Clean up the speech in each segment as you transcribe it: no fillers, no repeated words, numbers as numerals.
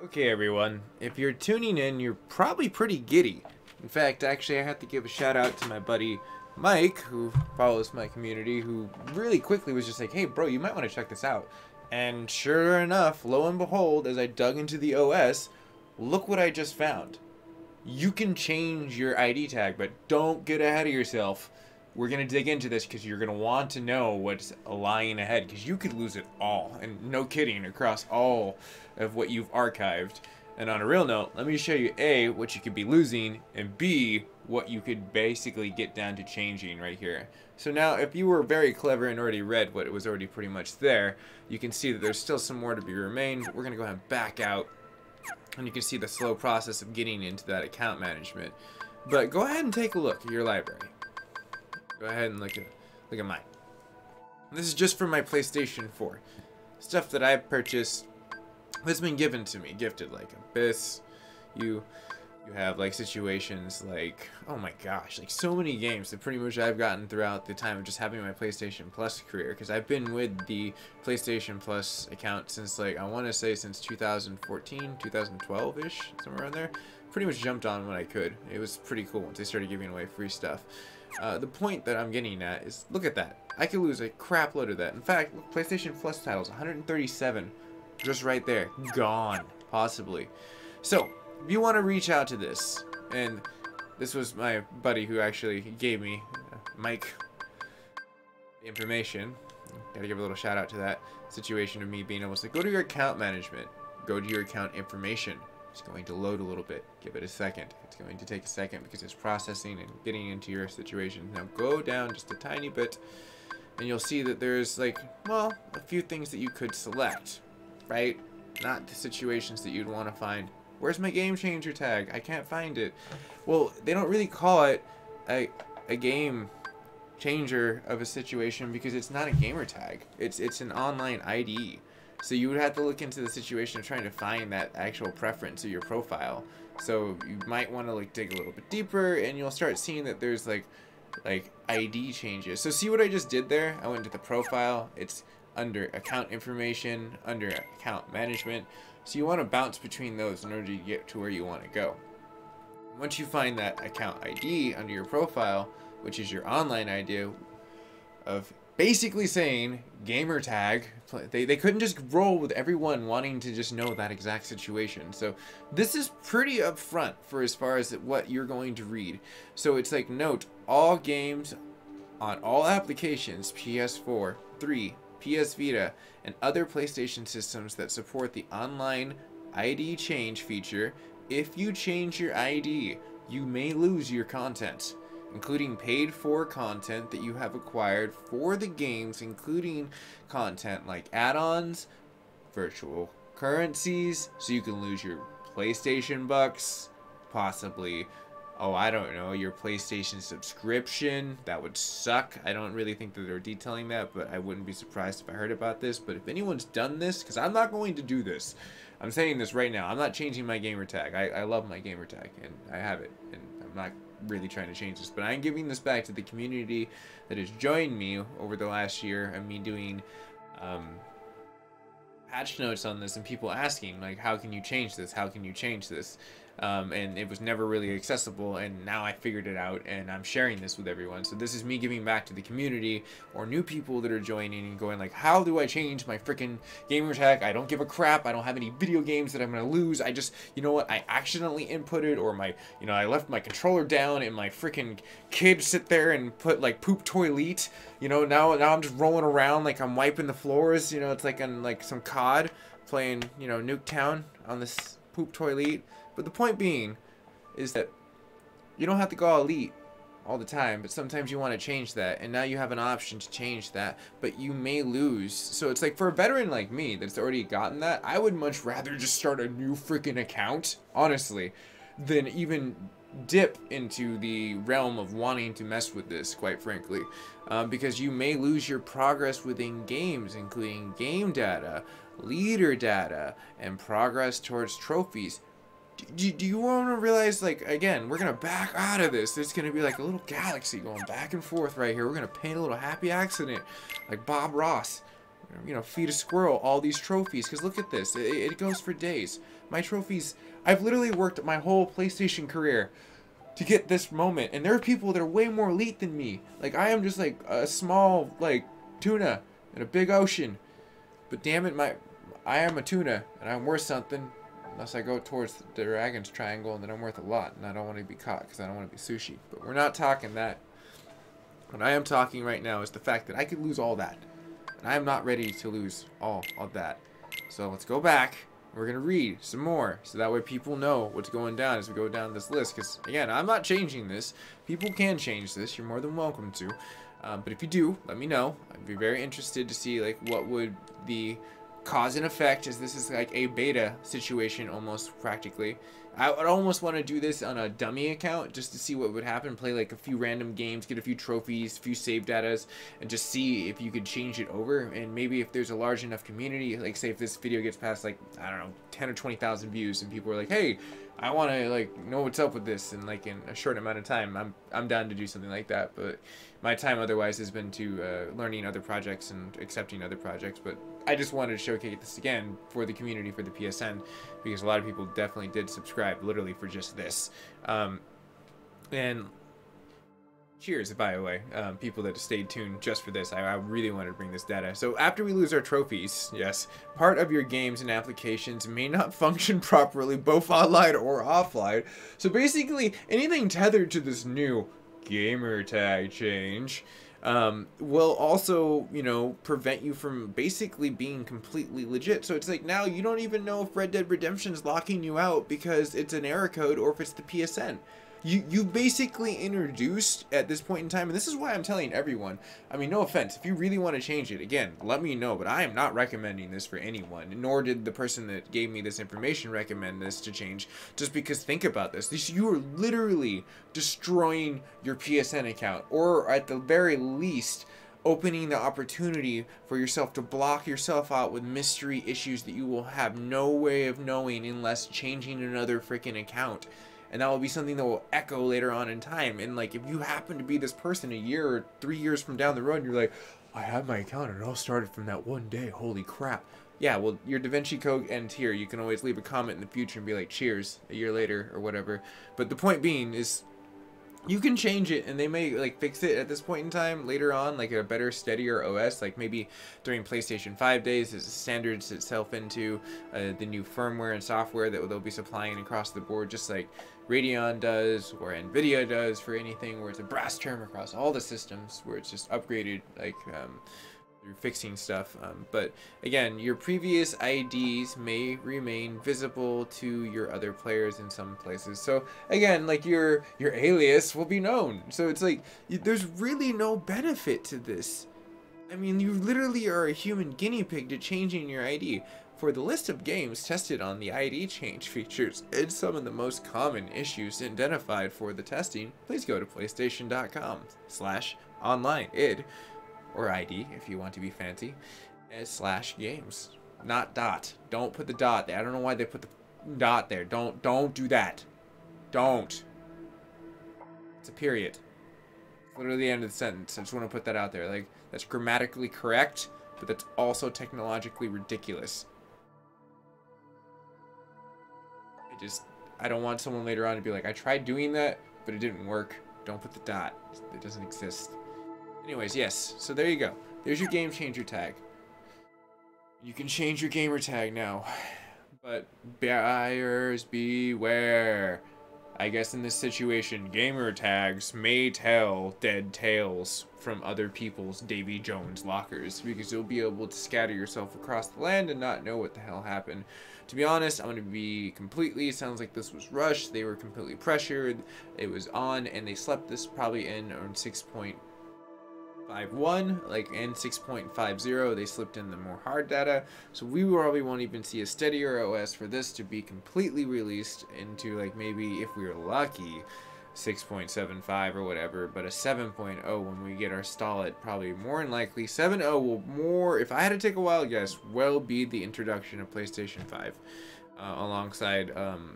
Okay, everyone, if you're tuning in, you're probably pretty giddy. In fact, actually, I have to give a shout out to my buddy Mike, who follows my community, who really quickly was just like, hey, bro, you might want to check this out. And sure enough, lo and behold, as I dug into the OS, look what I just found. You can change your ID tag, but don't get ahead of yourself. We're going to dig into this because you're going to want to know what's lying ahead, because you could lose it all, and no kidding, across all of what you've archived. And on a real note, let me show you A, what you could be losing, and B, what you could basically get down to changing right here. So now, if you were very clever and already read what was already pretty much there, you can see that there's still some more to be remained. We're going to go ahead and back out, and you can see the slow process of getting into that account management. But go ahead and take a look at your library. Go ahead and look at mine. This is just for my PlayStation 4. Stuff that I've purchased that's been given to me, gifted, like Abyss. You have like situations like, oh my gosh, like so many games that pretty much I've gotten throughout the time of just having my PlayStation Plus career, because I've been with the PlayStation Plus account since, like, I want to say since 2014, 2012-ish, somewhere around there. Pretty much jumped on when I could. It was pretty cool once they started giving away free stuff. The point that I'm getting at is, look at that. I could lose a crap load of that. In fact, look, PlayStation Plus titles, 137, just right there, gone, possibly. So, if you want to reach out to this, and this was my buddy who actually gave me, Mike, the information. Gotta give a little shout out to that situation of me being able to go to your account management, go to your account information. It's going to load a little bit. Give it a second. It's going to take a second because it's processing and getting into your situation. Now go down just a tiny bit, and you'll see that there's, like, well, a few things that you could select, right? Not the situations that you'd want to find. Where's my game changer tag? I can't find it. Well, they don't really call it a game changer of a situation because it's not a gamer tag. It's an online ID. So you would have to look into the situation of trying to find that actual preference of your profile. So you might want to like dig a little bit deeper, and you'll start seeing that there's like ID changes. So see what I just did there? I went to the profile. It's under account information, under account management. So you want to bounce between those in order to get to where you want to go. Once you find that account ID under your profile, which is your online ID of basically saying Gamertag, they couldn't just roll with everyone wanting to just know that exact situation. So this is pretty upfront for as far as what you're going to read. So it's like, note, all games on all applications, PS4, 3, PS Vita, and other PlayStation systems that support the online ID change feature. If you change your ID, you may lose your content, including paid for content that you have acquired for the games, including content like add-ons, virtual currencies, so you can lose your PlayStation bucks, possibly, oh, I don't know, your PlayStation subscription. That would suck. I don't really think that they're detailing that, but I wouldn't be surprised if I heard about this. But if anyone's done this, because I'm not going to do this, I'm saying this right now, I'm not changing my gamer tag. I love my gamer tag, and I have it, and I'm not really trying to change this, but I'm giving this back to the community that has joined me over the last year, and me doing patch notes on this, and people asking, like, how can you change this? How can you change this? And it was never really accessible, and now I figured it out, and I'm sharing this with everyone. So this is me giving back to the community, or new people that are joining and going like, how do I change my freaking gamer tag? I don't give a crap. I don't have any video games that I'm gonna lose. I just, you know what, I accidentally inputted, or my, you know, I left my controller down, and my freaking kid sit there and put like poop toilet. You know, now I'm just rolling around like I'm wiping the floors. You know, it's like on like some COD playing, you know, Nuketown on this poop toilet. But the point being is that you don't have to go elite all the time, but sometimes you want to change that, and now you have an option to change that, but you may lose. So it's like, for a veteran like me that's already gotten that, I would much rather just start a new freaking account, honestly, than even dip into the realm of wanting to mess with this, quite frankly, because you may lose your progress within games, including game data, leader data, and progress towards trophies. Do you want to realize, like, again, we're going to back out of this. There's going to be like a little galaxy going back and forth right here. We're going to paint a little happy accident like Bob Ross. you know, feed a squirrel all these trophies, because look at this, it goes for days. My trophies, I've literally worked my whole PlayStation career to get this moment, and there are people that are way more elite than me. Like, I am just like a small, like, tuna in a big ocean. But damn it, I am a tuna, and I'm worth something. Unless I go towards the dragon's triangle, and then I'm worth a lot, and I don't want to be caught, because I don't want to be sushi. But we're not talking that. What I am talking right now is the fact that I could lose all that. And I am not ready to lose all of that. So let's go back. We're going to read some more, so that way people know what's going down as we go down this list. Because, again, I'm not changing this. People can change this. You're more than welcome to. But if you do, let me know. I'd be very interested to see, like, what would the cause and effect, as this is like a beta situation almost practically. I would almost want to do this on a dummy account just to see what would happen, play like a few random games, get a few trophies, a few save datas, and just see if you could change it over. And maybe if there's a large enough community, like say if this video gets past like, I don't know, 10 or 20,000 views and people are like, hey, I want to like know what's up with this, and like in a short amount of time, I'm down to do something like that. But my time otherwise has been to learning other projects and accepting other projects. But I just wanted to showcase this again for the community, for the PSN, because a lot of people definitely did subscribe literally for just this. And cheers, by the way, people that stayed tuned just for this. I really wanted to bring this data. So after we lose our trophies, yes, part of your games and applications may not function properly, both online or offline. So basically, anything tethered to this new Gamertag change will also, you know, prevent you from basically being completely legit. So it's like now you don't even know if Red Dead Redemption is locking you out because it's an error code or if it's the PSN. You basically introduced at this point in time, and this is why I'm telling everyone, I mean, no offense, if you really want to change it, again, let me know, but I am not recommending this for anyone, nor did the person that gave me this information recommend this to change, just because think about this, you are literally destroying your PSN account, or at the very least, opening the opportunity for yourself to block yourself out with mystery issues that you will have no way of knowing unless changing another freaking account. And that will be something that will echo later on in time. And like, if you happen to be this person a year or 3 years from down the road, and you're like, I have my account and it all started from that one day. Holy crap. Yeah, well, your DaVinci Code ends here. You can always leave a comment in the future and be like, cheers, a year later or whatever. But the point being is, you can change it, and they may like fix it at this point in time later on, like a better, steadier OS, like maybe during PlayStation 5 days as it standards itself into the new firmware and software that they'll be supplying across the board, just like Radeon does or Nvidia does for anything, where it's a brass term across all the systems, where it's just upgraded like through fixing stuff. But again, your previous IDs may remain visible to your other players in some places. So again, like your alias will be known. So it's like there's really no benefit to this. I mean, you literally are a human guinea pig to changing your ID. For the list of games tested on the ID change features and some of the most common issues identified for the testing, please go to PlayStation.com/online-id, or ID if you want to be fancy, /games. Not dot. Don't put the dot there. I don't know why they put the dot there. Don't do that. Don't. It's a period. It's literally the end of the sentence. I just want to put that out there. Like, that's grammatically correct, but that's also technologically ridiculous. I don't want someone later on to be like, I tried doing that, but it didn't work. Don't put the dot. It doesn't exist. Anyways, yes. So there you go. There's your game changer tag. You can change your gamer tag now. But buyers beware. I guess in this situation, gamer tags may tell dead tales from other people's Davy Jones lockers, because you'll be able to scatter yourself across the land and not know what the hell happened. To be honest, I'm going to be completely, sounds like this was rushed. They were completely pressured. It was on, and they slept this probably in on 6.51, like, and 6.50. They slipped in the more hard data. So we probably won't even see a steadier OS for this to be completely released into, like, maybe if we were lucky, 6.75 or whatever, but a 7.0 when we get our stall it, probably more than likely 7.0 will more, if I had to take a wild guess, will be the introduction of PlayStation 5 alongside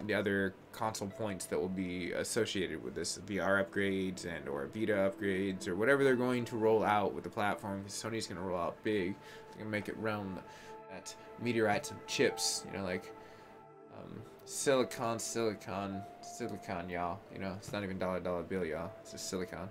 the other console points that will be associated with this VR upgrades and or Vita upgrades or whatever they're going to roll out with the platform. Sony's going to roll out big. They're going to make it round that meteorites of chips, you know, like silicon, y'all. You know, it's not even dollar bill, y'all. It's just silicon.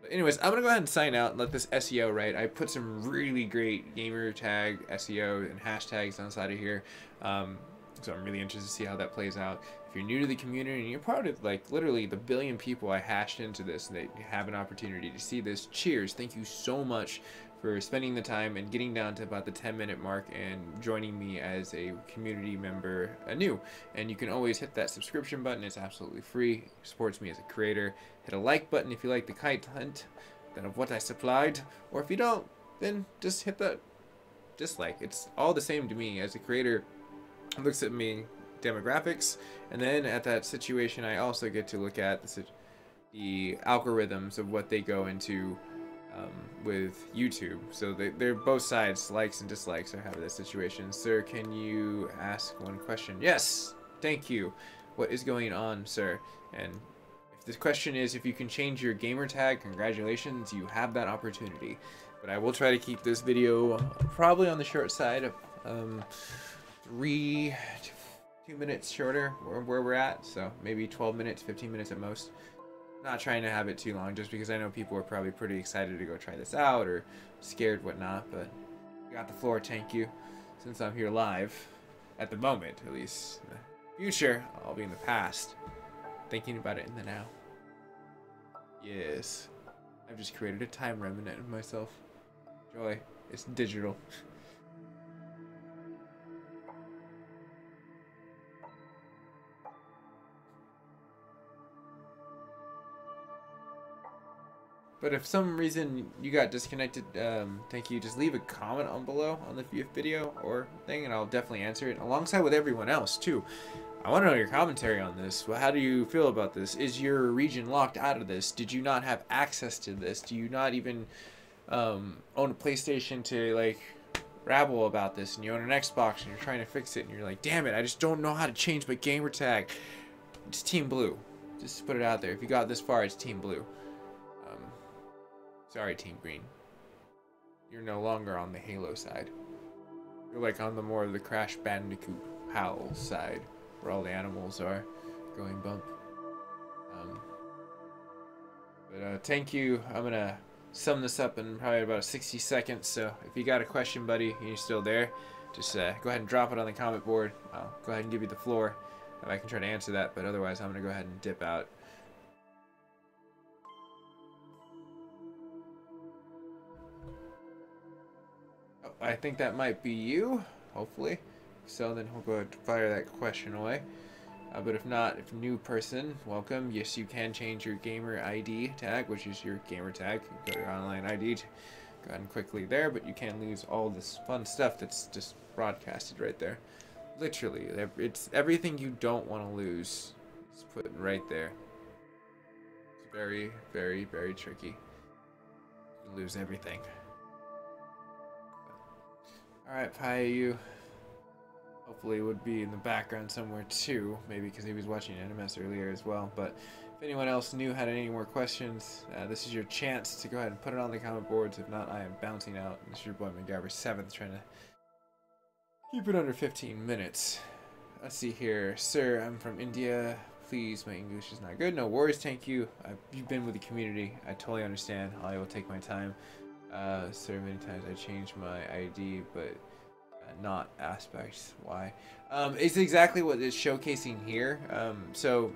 But anyways, I'm gonna go ahead and sign out and let this SEO right. I put some really great gamer tag SEO and hashtags on the side of here. So I'm really interested to see how that plays out. If you're new to the community and you're part of like literally the billion people I hashed into this and they have an opportunity to see this, cheers. Thank you so much for spending the time and getting down to about the 10-minute mark and joining me as a community member anew. And you can always hit that subscription button. It's absolutely free. It supports me as a creator. Hit a like button if you like the content of what I supplied. Or if you don't, then just hit the dislike. It's all the same to me as a creator. It looks at me demographics, and then at that situation I also get to look at the algorithms of what they go into with YouTube. So they're both sides, likes and dislikes. I have this situation. Sir, can you ask one question? Yes, thank you. What is going on, sir? And if the question is if you can change your gamer tag, congratulations, you have that opportunity. But I will try to keep this video probably on the short side of 2 minutes shorter where we're at, so maybe 12 minutes, 15 minutes at most. Not trying to have it too long just because I know people are probably pretty excited to go try this out or scared whatnot, but I got the floor, thank you. Since I'm here live, at the moment at least. In the future, I'll be in the past, thinking about it in the now. Yes, I've just created a time remnant of myself. Joy, it's digital. But if some reason you got disconnected, thank you. Just leave a comment on below on the video or thing, and I'll definitely answer it alongside with everyone else too. I want to know your commentary on this. Well, how do you feel about this? Is your region locked out of this? Did you not have access to this? Do you not even own a PlayStation to like rabble about this? And you own an Xbox and you're trying to fix it, and you're like, damn it, I just don't know how to change my gamer tag. It's Team Blue. Just put it out there. If you got this far, it's Team Blue. Sorry, Team Green. You're no longer on the Halo side. You're like on the more of the Crash Bandicoot Howl side, where all the animals are going bump. Thank you. I'm gonna sum this up in probably about 60 seconds. So if you got a question, buddy, and you're still there, just go ahead and drop it on the comment board. I'll go ahead and give you the floor. I can try to answer that, but otherwise I'm gonna go ahead and dip out. I think that might be you, hopefully. So then we'll go ahead and fire that question away. But if not, if new person, welcome. Yes, you can change your gamer ID tag, which is your gamer tag. You go to your online ID, go ahead and quickly there, but you can lose all this fun stuff that's just broadcasted right there. Literally, it's everything you don't want to lose. It's put right there. It's very, very, very tricky. You lose everything. Alright, Payu. Hopefully it would be in the background somewhere too. Maybe because he was watching NMS earlier as well. But if anyone else new had any more questions, this is your chance to go ahead and put it on the comment boards. If not, I am bouncing out. This is your boy MacGyver7th trying to keep it under 15 minutes. Let's see here. Sir, I'm from India. Please, my English is not good. No worries, thank you. You've been with the community. I totally understand. I will take my time. Sir, many times I changed my ID, but not aspects. Why? It's exactly what it's showcasing here. So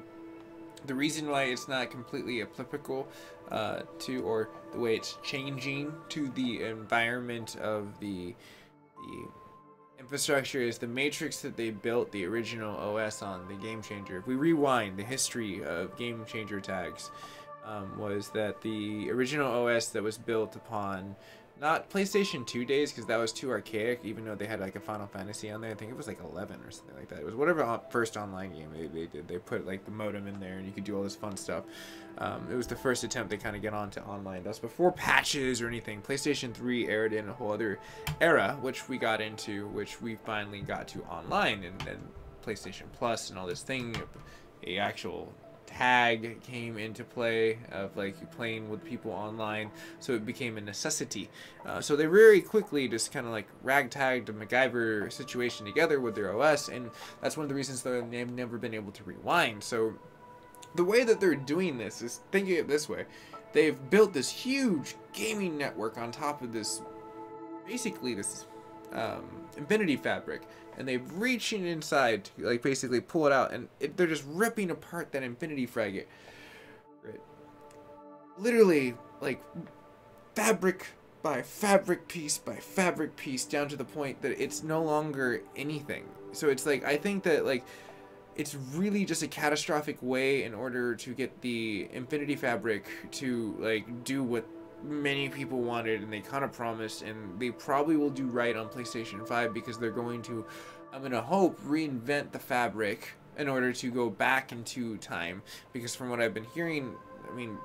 the reason why it's not completely applicable to, or the way it's changing to the environment of the infrastructure is the matrix that they built the original OS on, the Game Changer. If we rewind the history of Game Changer tags, was that the original OS that was built upon Not PlayStation 2 days, because that was too archaic, even though they had like a Final Fantasy on there. I think it was like 11 or something like that. It was whatever first online game they did. They put like the modem in there and you could do all this fun stuff. It was the first attempt they kind of get onto online. That was before patches or anything. PlayStation 3 aired in a whole other era, which we got into, which we finally got to online. And then PlayStation Plus and all this thing, a actual tag came into play of like you playing with people online, so it became a necessity. So they very quickly just kind of like ragtagged a MacGyver situation together with their OS, and that's one of the reasons that they've never been able to rewind. So the way that they're doing this is, thinking it this way, they've built this huge gaming network on top of this, basically this infinity fabric, and they're reaching inside to like basically pull it out, and they're just ripping apart that infinity fragment, right? Literally like fabric by fabric piece by fabric piece, down to the point that it's no longer anything. So it's like, I think that like it's really just a catastrophic way in order to get the infinity fabric to like do what many people wanted and they kind of promised, and they probably will do right on PlayStation 5, because they're going to, I'm gonna hope, reinvent the fabric in order to go back into time, because from what I've been hearing, I mean,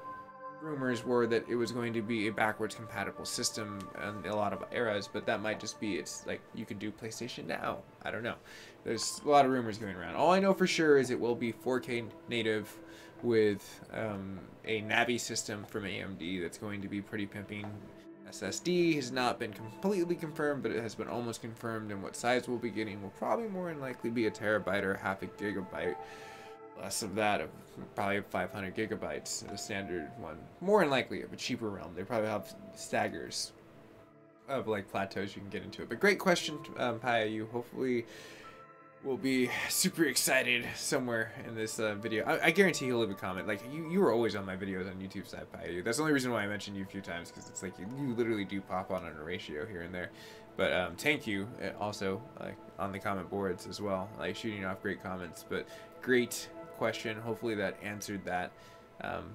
rumors were that it was going to be a backwards compatible system in a lot of eras, but that might just be, it's like you could do PlayStation Now. I don't know. There's a lot of rumors going around. All I know for sure is it will be 4K native with a Navi system from AMD that's going to be pretty pimping. SSD has not been completely confirmed, but it has been almost confirmed, and what size we'll be getting will probably more than likely be a terabyte or half a gigabyte. Less of that, of probably 500 gigabytes, the standard one. More than likely of a cheaper realm. They probably have staggers of like plateaus you can get into it. But great question, Paya. You hopefully will be super excited somewhere in this video. I guarantee he'll leave a comment. Like, you were always on my videos on YouTube, side Paya. That's the only reason why I mentioned you a few times, because it's like you literally do pop on a ratio here and there. But thank you also on the comment boards as well, like shooting off great comments. But great question. Hopefully that answered that.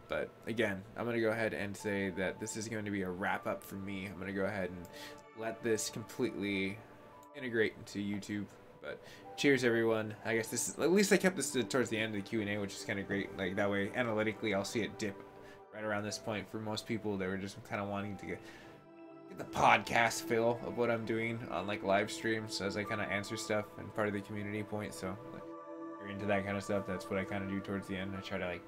But again, I'm going to go ahead and say that this is going to be a wrap up for me. I'm going to go ahead and let this completely integrate into YouTube. But cheers, everyone. I guess this is, at least I kept this towards the end of the Q&A, which is kind of great. Like, that way, analytically, I'll see it dip right around this point. For most people, they were just kind of wanting to get the podcast feel of what I'm doing on, like, live streams as I kind of answer stuff and part of the community point. So, like, if you're into that kind of stuff, that's what I kind of do towards the end. I try to, like,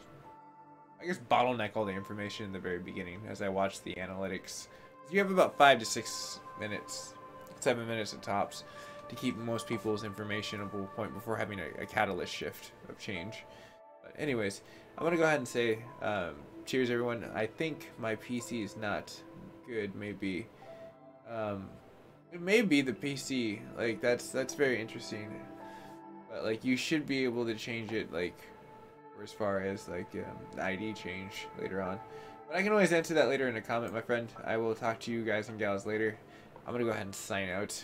I guess bottleneck all the information in the very beginning as I watch the analytics. You have about 5 to 6 minutes, 7 minutes at tops, to keep most people's informationable point before having a catalyst shift of change. But anyways, I'm gonna go ahead and say cheers, everyone. I think my PC is not good. Maybe it may be the PC. Like, that's very interesting. But like, you should be able to change it, like, or as far as like the ID change later on. But I can always answer that later in a comment, my friend. I will talk to you guys and gals later. I'm gonna go ahead and sign out.